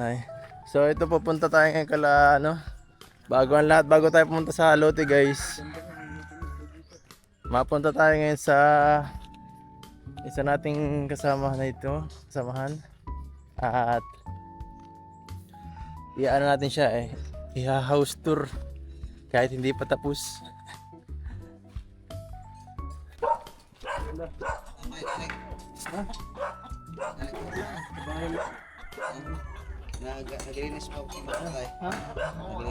Ay. So ito pupunta tayo ngayon kala ano. Bago ang lahat, bago tayo pumunta sa Lote guys. Mapunta tayo ngayon sa isa nating kasama na ito, kasamahan. At iano natin siya i-house tour kahit hindi pa tapos. Naglinis mo ako tayo. Ha?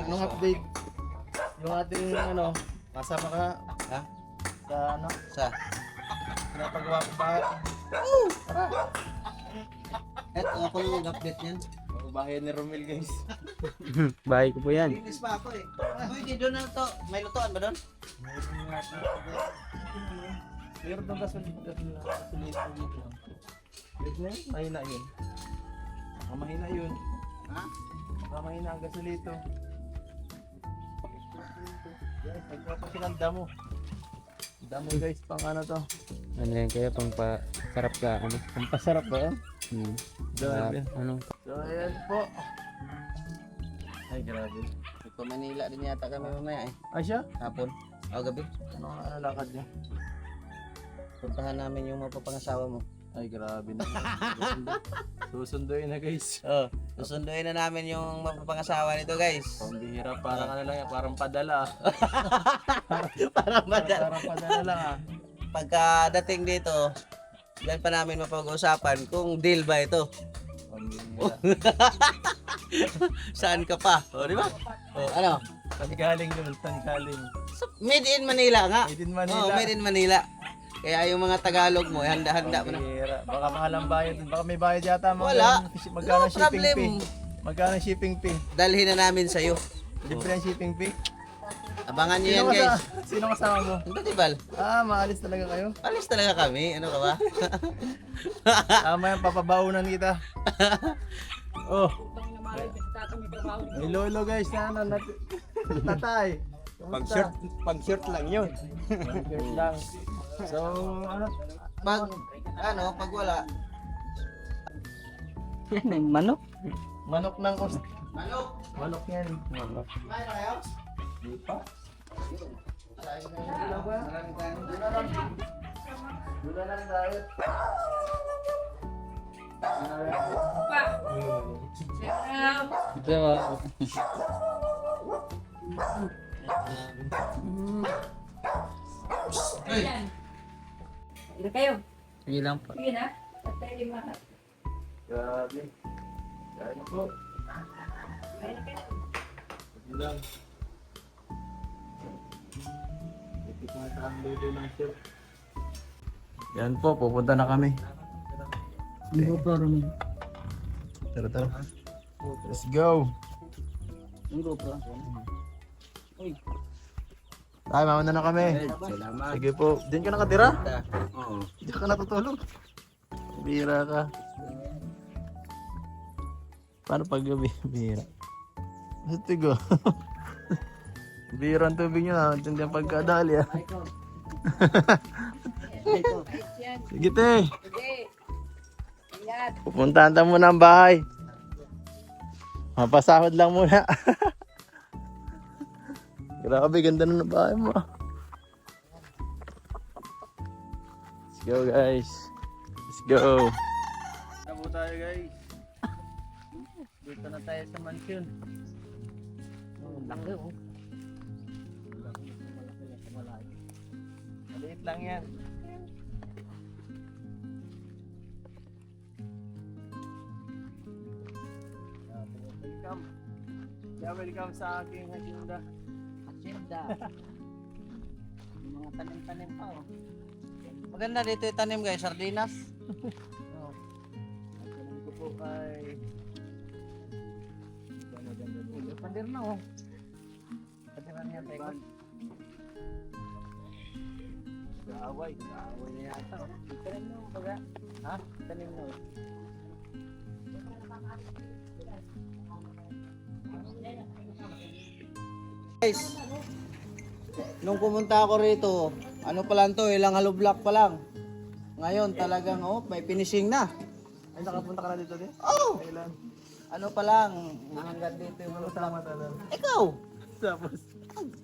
Anong update? Yung ating ano, kasama ka Ha? sa ano, Sa? pinapagawa ko ba? Eto ako yung mag-update niyan. Bahay ni Romel guys. Bahay ko po yan. Linis pa ako eh. Uy, di doon na to. May lutuan ba doon? Meron doon gasolito dito. Wait na yun, mahina yun. Mahina yun. Ha? Mahina ang gasolito. Guys, nagpapa silang damo. Damo guys, pang ano to. Ano yan kaya pang pasarap ka ano? Pampasarap ba yan? Grabe. Ano? So ayan po. Ay grabe. Ito Manila din yata kami mamaya eh. Ay siya? Hapon. O gabi. Ano ang lakad niya? Puntahan namin yung mapapangasawa mo. Ay grabe na. Susunduin na guys. Oh, susunduin na namin yung mapapangasawa nito guys. Pambihira, parang ano lang yan, parang padala. Para madal. Parang padala lang ah. Pagkadating dito, yan pa namin mapag-uusapan kung deal ba ito. Pambihira. Saan ka pa? O, di ba? O, ano? Saan galing yun? Saan galing? Made in Manila nga. Made in Manila. Oh, made in Manila. Kaya yung mga Tagalog mo, handa-handa mo na. Pambihira. Baka mahal ang bayad. Baka may bayad yata. Wala. Magkano No ang shipping problem. fee? Magkano ang shipping fee? Dalhin na namin sa'yo. Libre ang shipping fee? Abangan nyo yan guys. Sino kasama mo? Ang Tibal, Ah, maalis talaga kayo? alis talaga kami. Ano ka ba? Tama yan, papabaunan kita. Oh. May lolo guys na ano, tatay. Pag-shirt lang yun. Pag-shirt lang. So, ano? Pag wala. Yan yung manok. Manok ng Manok! Manok yan. Manok. Kumain na kayo? Di pa? Dula lang diet. Ito mo. Ay! Ito kayo. Sige lang po. Sige na. Patay lima. Grabe. Kain po. Kaya na kayo. Hindi lang. Itikman sa ang luto ng chef. Yan po, pupunta na kami. Hindi po rin. Tara, tara. Let's go. Hindi po. Uy. Ay, mauna na kami. Salamat. Sige po. Diyan ka nakatira? Oo. Diyan ka natutulog. Bira ka. Paano pag gabi? Bira. Basta tigo. Bira ang tubig nyo na. Diyan diyan pagkadali ah. Yan. Sige te. Sige. Ingat. Pupuntahan tayo muna ang bahay. Mapasahod lang muna. Grabe, ganda na ng bahay mo. Let's go guys. Let's go. Tabo tayo guys. Dito na tayo sa mansion. Laki oh. Maliit lang yan. Welcome. Yeah, welcome sa aking hacienda. Hacienda. Yung mga tanim-tanim pa oh. Maganda dito yung tanim guys, sardinas. Oh. At tanim ko po ay maganda dito. Pandir na oh. Pandiran niya tayo. Kaaway na yata. Oh. Tanim mo baga. Ha? Tanim mo. Guys, nung pumunta ako rito, ano pa lang to, ilang hollow block pa lang. Ngayon talagang may finishing na. Ay, nakapunta ka na dito din? Oh! Kailan? ano pa lang, hanggang dito yung mga Sama tayo. Ikaw! Tapos,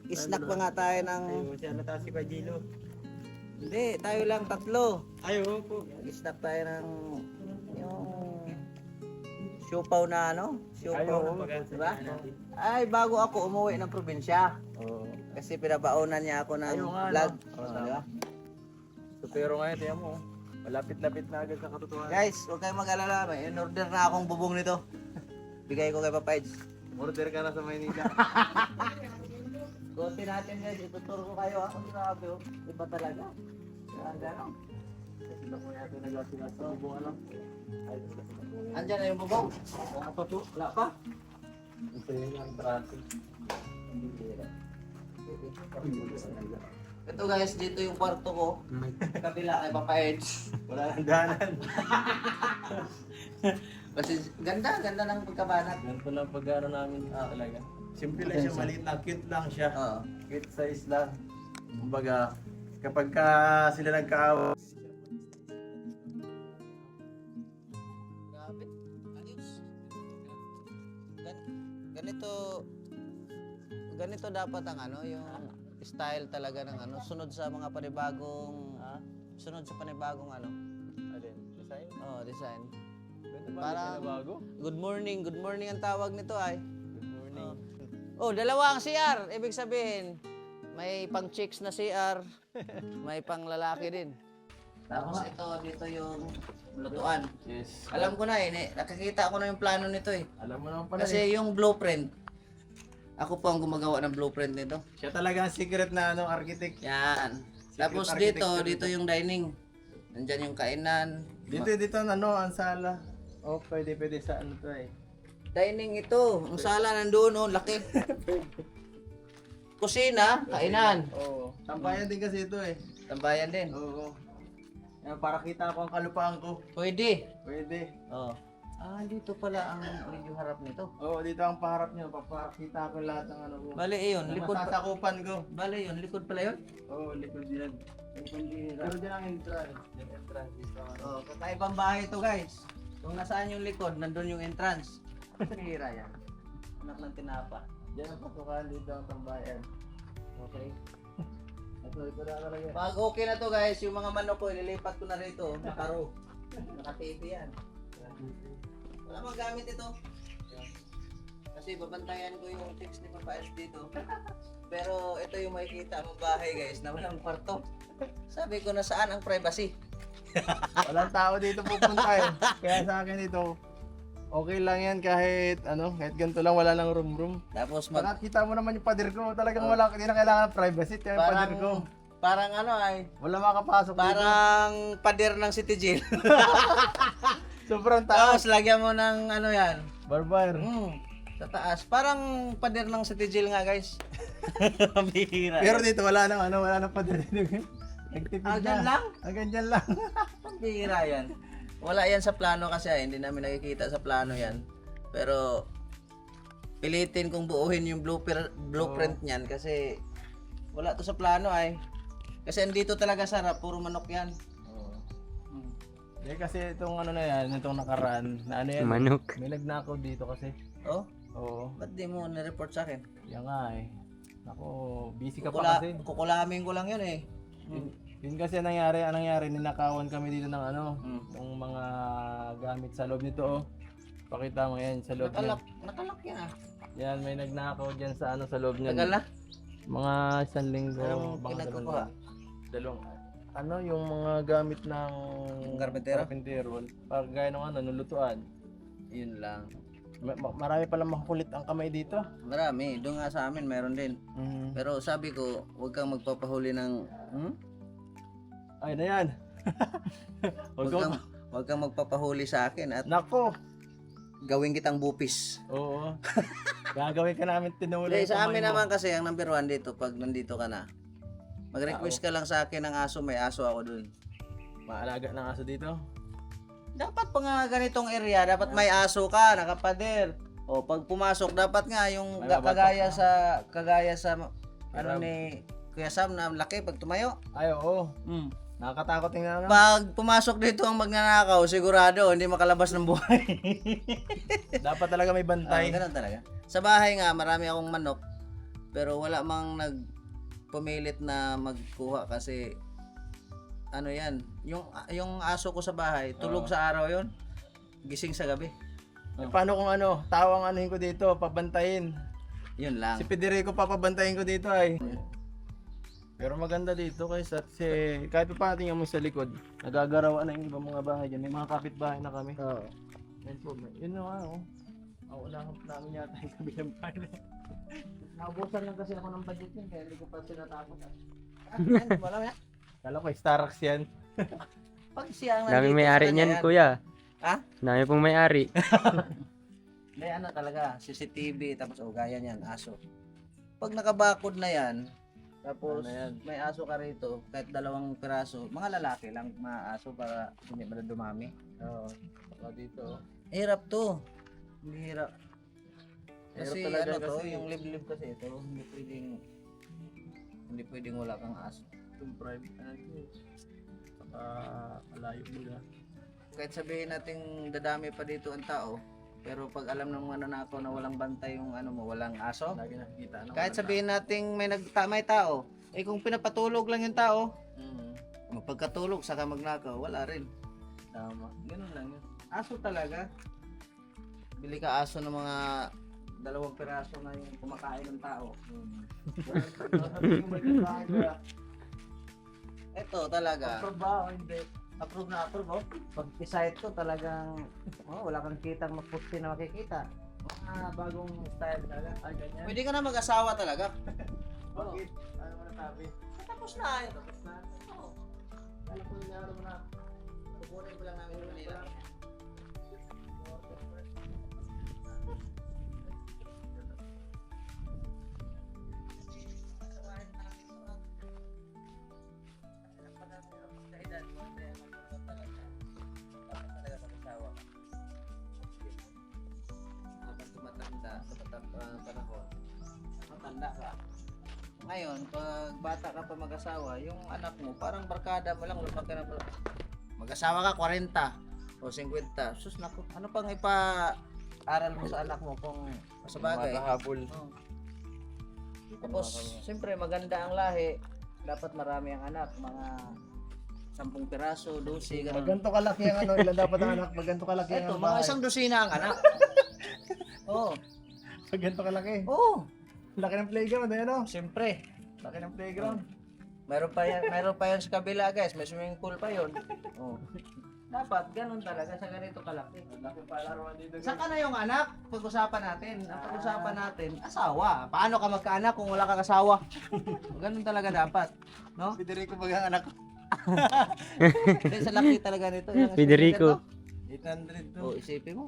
Snack pa nga tayo ng... siya nataas si Pajilo. Hindi, tayo lang tatlo. Ayaw po. Snack tayo ng... Yung... Siopaw na ano? Siopaw. Diba? Ay, bago ako umuwi ng probinsya. Oo. Kasi pinabaonan niya ako ng Ayaw nga, vlog. no? Oh, diba? So, pero ngayon, tiyan mo. Malapit-lapit na agad sa katotohanan. Guys, huwag kayong mag-alala. May in-order na akong bubong nito. Bigay ko kay Papayds. Order ka na sa Maynila. Kote natin guys, ituturo ko kayo. Ako grabe oh. Iba talaga. Gano'n. Sila po yata nag-asilas sa bubong alam. Andyan na yung bubong. Wala pa po. Wala pa. Ito yun ang traffic. Ito guys, dito yung kwarto ko. Kabila kay Papayds. Wala nang daanan. Kasi ganda ng pagkabanat. Ganito lang pag-aaral namin talaga. Simple lang siya, maliit lang, cute lang siya. Oo. Cute size lang. Kumbaga, kapag sila nagkaawa, Grabe. Ayos. Ganito dapat ang ano, yung style talaga ng ano, sunod sa panibagong ano. alin, design? Oh, design. Ganito ba? Parang- Parang bago? Good morning ang tawag nito ay. Good morning. Oh, dalawang CR. Ibig sabihin, may pang chicks na CR, may pang lalaki din. Tapos dito yung lutuan. Yes. Alam ko na nakakita ko na yung plano nito eh. Alam mo naman pala. Kasi yung blueprint, ako po ang gumagawa ng blueprint nito. Siya talaga ang secret na architect. Yan. Secret Tapos architecture dito yung dining. Nandyan yung kainan. Dito ang sala. Oh, pwede sa ano to eh. Dining ito. Ang sala nandoon, oh, laki. Kusina, kainan. Oo. Tambayan din kasi ito eh. Tambayan din. Oo. Yan, para kita ko ang kalupaan ko. Pwede. Pwede. Oh. Ah, dito pala ang medyo harap nito. Oo, dito ang paharap niyo. Papakita ko lahat ng ano ko. Bale, iyon. Likod pa. Masasakupan ko. Bale, yun. Likod pala yun. Oo, likod yan. Pero dyan ang entrance. Yung entrance dito. Oh, kakaibang bahay ito, guys. Kung nasaan yung likod, nandun yung entrance. Hira yan. Anak ng tinapa. Diyan ang pasukan dito ang tambayan. Okay. Ito na talaga. Pag okay na to, guys, yung mga manok ko, ililipat ko na rito. Nakaro. Naka-TV yan. Wala mang gamit ito. Kasi babantayan ko yung chicks ni Papa S dito. Pero ito yung makikita mong bahay, guys, na walang kwarto. Sabi ko na saan ang privacy. Walang tao dito pupunta eh. Kaya sa akin ito, okay lang yan kahit ganito lang, wala lang room. Tapos Makakita mo naman yung pader ko, talagang wala, hindi na kailangan ng privacy, yung pader ko. parang ano ay, Wala makapasok dito. parang pader ng City Jail. Sobrang taas. Tapos lagyan mo ng ano yan. Barbar. Sa taas. Parang pader ng City Jail nga, guys. Bihira. Pero dito wala nang pader dito. Nagtipid Hanggang na. lang? Hanggang dyan lang. Bihira yan. Wala yan sa plano kasi hindi namin nakikita sa plano yan. Pero pilitin kong buuhin yung blueprint niyan kasi wala to sa plano ay. Kasi andito talaga sarap, puro manok yan. Kasi itong na yan, itong nakaraan, na ano yan. Manok. May nagnakaw dito kasi. Oh, Oo. ba't di mo na-report sa akin? Yan nga eh. Ako, busy ka pa kasi. Kukulamin ko lang yun eh. Yun kasi ang nangyari, ninakawan kami dito ng ng mga gamit sa loob nito oh. Pakita mo yan sa loob niya. Nakalak yan ah. Yan, may nagnakaw dyan sa sa loob niya. Tagal na? Mga isang linggo. Anong baka pinagkukuha? Dalawang. Yung mga gamit ng Karpentero? karpentero. Pag gaya ng nulutuan. Yun lang. Marami palang makukulit ang kamay dito. Marami. Doon nga sa amin meron din. Pero sabi ko, huwag kang magpapahuli ng... Ay na yan. Huwag kang magpapahuli sa akin at Nako. gawin kitang bupis. Oo. Gagawin ka namin tinulay. Sa amin naman kasi ang number 1 dito pag nandito ka na. Mag-request ka lang sa akin ng aso, may aso ako dun. Maalaga ng aso dito. Dapat pa nga ganitong area, dapat may aso ka, nakapader. O pag pumasok dapat nga yung May kagaya sa ano ni Kuya Sam na laki pag tumayo. Ay oo. Nakakatakot tingnan nga. Pag pumasok dito ang magnanakaw, sigurado hindi makalabas ng buhay. Dapat talaga may bantay. Ganun talaga. Sa bahay nga, marami akong manok. Pero wala mang nagpumilit na magkuha kasi ano yan, yung aso ko sa bahay, tulog sa araw yon, gising sa gabi. Paano kung tao ang anuhin ko dito, pabantayin. Yun lang. Si Federico papabantayin ko dito ay. Pero maganda dito kasi kahit pa tingnan mo sa likod, nagagarawan na yung ibang mga bahay dyan. May mga kapitbahay na kami. Oo. Yun na nga Unahan namin yata yung kabilang bahay na. Naubusan lang kasi ako ng budget yun, kaya hindi ko pa sinatapos. Wala yan. Kala ko Starbucks yan. Pag siya ang Dami nandito, may-ari sa kanya niyan, yan. kuya. Ha? Dami pong may-ari. May talaga, CCTV, tapos gaya niyan, aso. Pag nakabakod na yan, tapos Ano yan? may aso ka rito, kahit 2 piraso, mga lalaki lang, mga aso para hindi mo dumami. Oo. Saka dito. Hirap to. Hindi hirap. Kasi Hirap talaga to, kasi. yung liblib kasi ito, hindi pwedeng wala kang aso. Yung private saka malayo mula. Kahit sabihin nating dadami pa dito ang tao, pero pag alam ng mga nanakaw na walang bantay yung walang aso, Lagi nakikita. kahit sabihin nating may tao, kung pinapatulog lang yung tao, pagkatulog saka magnakaw, wala rin. Tama. Ganun lang yun. Aso talaga. Bili ka aso ng mga 2 piraso na yung kumakain ng tao. Ito talaga. Trabaho, hindi. Approve na approve, oh. Pag isite to talagang wala kang kitang magpusti na makikita. Mga bagong style talaga. Ay, ganyan. Pwede ka na mag-asawa talaga. Bakit? Ano mo nasabi? Tapos na yun. Tapos na. Oo. Alam ko na mo na. Kukunin ko lang namin yung Manila. Matanda ka. Ngayon, pag bata ka pa mag-asawa, yung anak mo, parang barkada mo lang, lumaki na mag-asawa ka, 40 o 50. Sus, naku, ano pang ipa-aral mo sa anak mo kung sa bagay? Makahabol. Oh. Tapos, siyempre, maganda ang lahi. Dapat marami ang anak, mga 10 piraso, 12, ganun. Maganto kalaki ang ilan dapat ang anak, maganto kalaki Ito, ang mga bahay. 1 dosina ang anak. Oo. Maganto kalaki. Oo. Laki ng playground, ayan Siyempre. Laki ng playground. Meron pa yan sa kabila, guys. May swimming pool pa yun. Oh. Dapat ganun talaga sa ganito kalaki. Laki palaruan dito. Saan ka na yung anak? Pag-usapan natin. Ang pag-usapan natin, asawa. Paano ka magkaanak kung wala kang asawa? Ganun talaga dapat. No? Federico bagang anak ko. Hindi, sa laki talaga nito. Ilang Federico. square 800 meter to? to. Oh, isipin mo.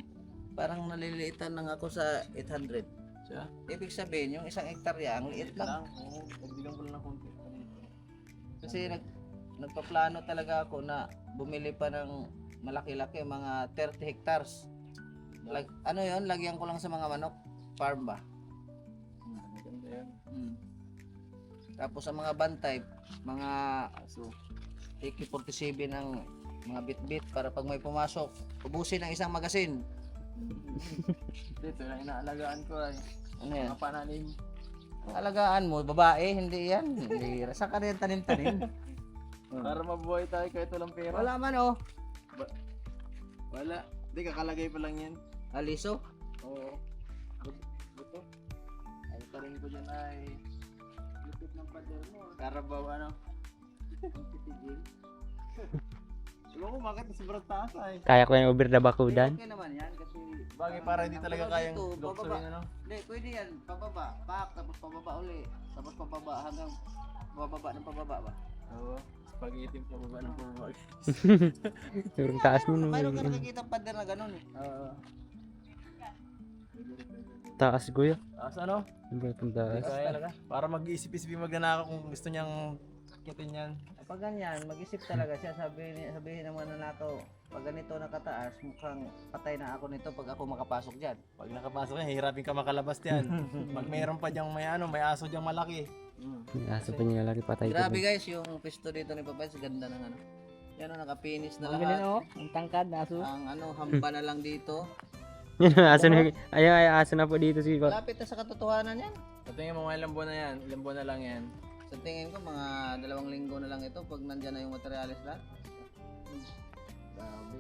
Parang naliliitan lang ako sa 800. Siya? Ibig sabihin, yung 1 hektarya, ang liit lang. Oo, nagbilang ko lang ng konti. Kasi nagpaplano talaga ako na bumili pa ng malaki-laki, mga 30 hectares. Ano yon, lagyan ko lang sa mga manok. Farm ba? Maganda yan. Tapos sa mga bantay, mga AK-47 ng mga bit-bit para pag may pumasok, ubusin ng isang magasin. Dito lang inaalagaan ko ay Ano yan? mga pananim. Ang alagaan mo, babae, hindi yan. Hindi. Saan ka rin tanim-tanim? Para mabuhay tayo kahit walang pera. Wala man oh. Wala. Hindi, kakalagay pa lang yan. Aliso? Oo. Buto. Ang tarin ko dyan ay lupit ng pader mo. Karabaw ano? Ang titigil. Alam ko bakit sobrang taas ay. Kaya ko yung over the bakudan. Okay naman yan kasi Bagay para hindi talaga kayang dito, luksurin bababa. ano. Hindi, pwede yan. Pababa, tapos pababa uli. Tapos pababa hanggang bababa ng pababa ba? Oo. Pag-itim sa baba ng pababa. Yung taas mo no. Mayroon ka nakikita pader na ganun eh. Oo. Taas kuya. Taas ano? Yung taas. Kaya talaga. Para mag-iisip-isip yung magnanakaw kung gusto niyang kitin yan. Pag ganyan, mag-isip talaga siya, sabihin ng mananakaw, pag ganito nakataas, mukhang patay na ako nito pag ako makapasok dyan. Pag nakapasok yan, hirapin ka makalabas diyan. Pag mayroon pa diyang may aso diyang malaki. Yung aso pa niya lagi patay. Grabe guys, yung pisto dito ni Papa, ganda ng ano. Yan o, nakapinis na Ang lahat. oh. Ang tangkad na aso. Ang ano, hamba na lang dito. Yun ang aso na. Ay, aso na po dito si Papa. Malapit na sa katotohanan yan. Sa tingin mo mga ilang buwan na yan, ilang buwan na lang yan. Sa tingin ko, mga 2 linggo na lang ito pag nandyan na yung materialis lahat. Grabe.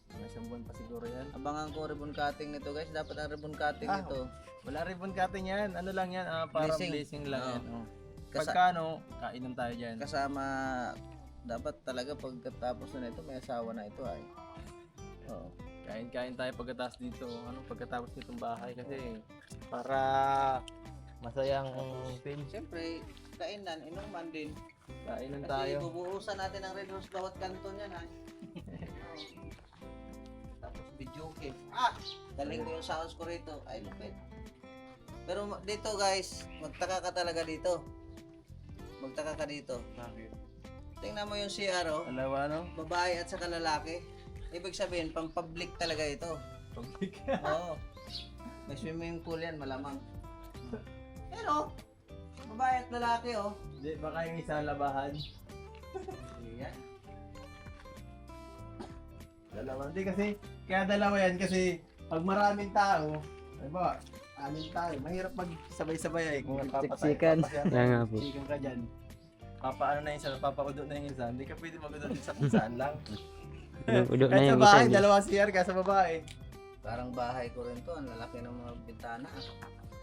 Mga isang buwan pa siguro yan. Abangan ko ribbon cutting nito guys. Dapat ang ribbon cutting Ah, nito. Wala ribbon cutting yan. Ano lang yan, parang Blessing. blessing lang Oo. yan. Oh. Kasa- Pagka ano, kainom tayo dyan. kasama, dapat talaga pagkatapos na ito, may asawa na ito ay. Oo. Kain-kain tayo pagkatapos dito. Pagkatapos nitong bahay kasi para masayang team. Siyempre, kainan, inuman din. Kainan Kasi tayo. bubuhusan natin ang Red Horse bawat kanto niyan ay. Tapos video game. Galing ko yung sounds ko rito. Ay, lupit. Pero dito guys, magtaka ka talaga dito. Magtaka ka dito. Bakit? Tingnan mo yung CR oh. Dalawa no? Babae at saka lalaki. Ibig sabihin, pang-public talaga ito. Public. Oo. May swimming pool yan, malamang. Pero, babae at lalaki oh. Hindi, baka yung isa labahan. Yan. Dalawa. Hindi kasi, kaya dalawa yan kasi pag maraming tao, halimbawa, 6 tao, mahirap mag-sabay-sabay kung Siksikan. Kaya nga po. Siksikan ka dyan. Papaano na yung isa, papaudot na yung isa. Hindi ka pwede mag-udot sa kung saan lang. Udok na Kahit sa yung bahay, isa. dalawang CR ka sa babae. Parang bahay ko rin to. Ang lalaki ng mga bintana.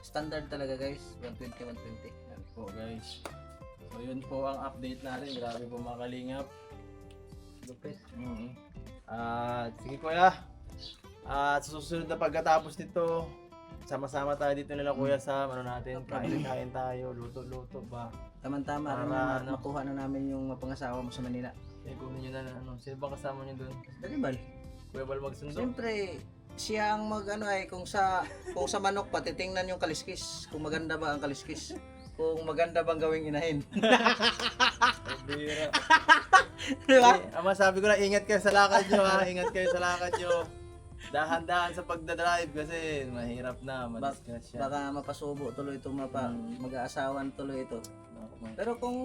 Standard talaga guys. 120, 120. Yan. Po guys. So yun po ang update natin. Grabe po mga kalingap. Lupit. Sige kuya. At sa susunod na pagkatapos nito, sama-sama tayo dito nila kuya sa ano natin. Kain tayo, luto-luto ba. Tama-tama. Para Para ano? makuha na namin yung mapangasawa mo sa Manila. Kunin nyo na ano. Sino ba kasama nyo doon? Dalibal. Kuya Bal magsundo? Siyempre, siya ang mag ano ay kung sa manok pa titingnan yung kaliskis. Kung maganda ba ang kaliskis. Kung maganda bang gawing inahin. Bira. Di ba? Ama sabi ko na ingat kayo sa lakad nyo ha. Ingat kayo sa lakad nyo. Dahan-dahan sa pagdadrive kasi mahirap na. Madiscuss siya. Baka mapasubo tuloy ito, mag-aasawan tuloy ito. Pero kung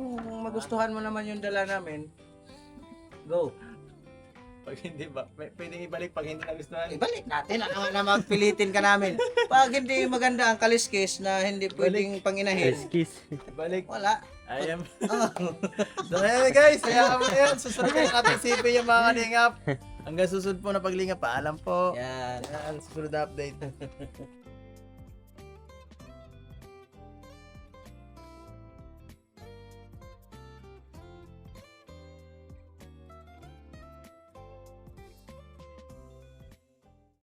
magustuhan mo naman yung dala namin, go. Pag hindi ba, pwedeng ibalik pag hindi nagustuhan. Ibalik natin na magpilitin ka namin. Pag hindi maganda ang kaliskis na hindi pwedeng panginahin, Kiss. Ibalik. wala. I am. Oh. So ayan guys, hayaan mo na yan. Susunod na natin isipin yung mga kalingap. Hanggang susunod po na paglingap, paalam po. Yan. Yan, susunod na update.